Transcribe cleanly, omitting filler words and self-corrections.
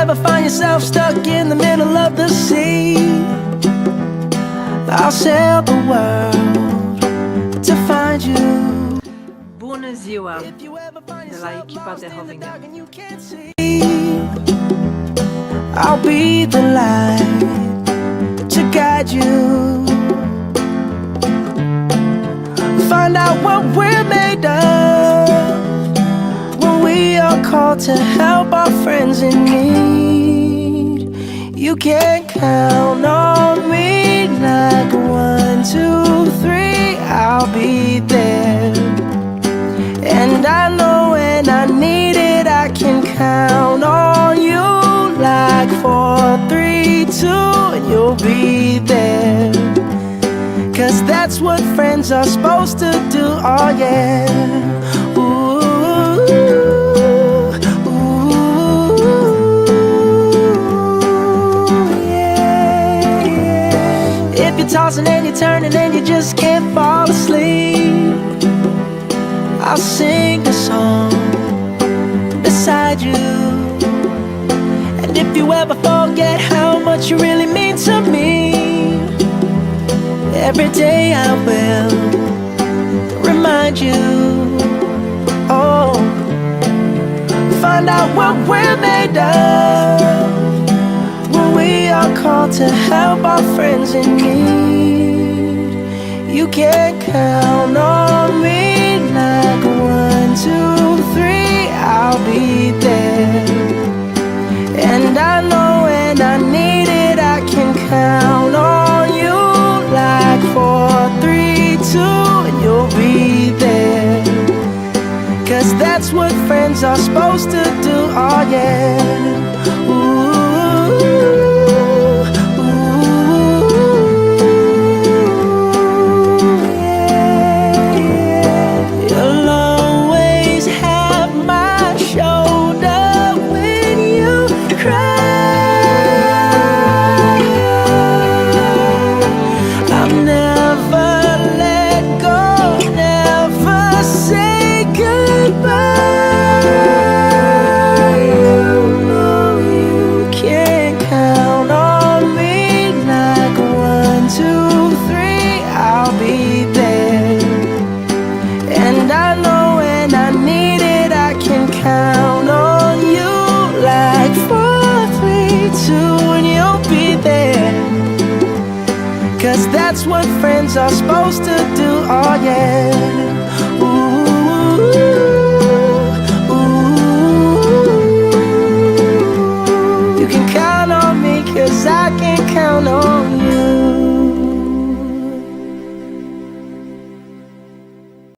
ever find yourself stuck in the middle of the sea, I'll sail the world to find you. Bună ziua de la echipa de Hovinga. I'll be the light to guide you. Find out what we're made of when we are called to help our friends in need. You can count on me like 1, 2, 3. I'll be there, and I know when I need it, I can count on you like 4, 3, 2, and you'll be there. 'Cause that's what friends are supposed to do, oh yeah. Ooh, ooh, yeah, yeah. If you're tossing and you're turning and you just can't fall asleep, I'll sing a song beside you. And if you ever forget how much you really mean to me, every day I will remind you. Oh, find out what we're made of when we are called to help our friends in need. You can count on me like 1, 2, 3. I'll be there, and I know when I need it, I can count on you like 4, 3, 2, and you'll be there. 'Cause that's what friends are supposed to do, oh yeah. Ooh, ooh, yeah, yeah. You'll always have my shoulder when you cry. That's what friends are supposed to do, oh yeah.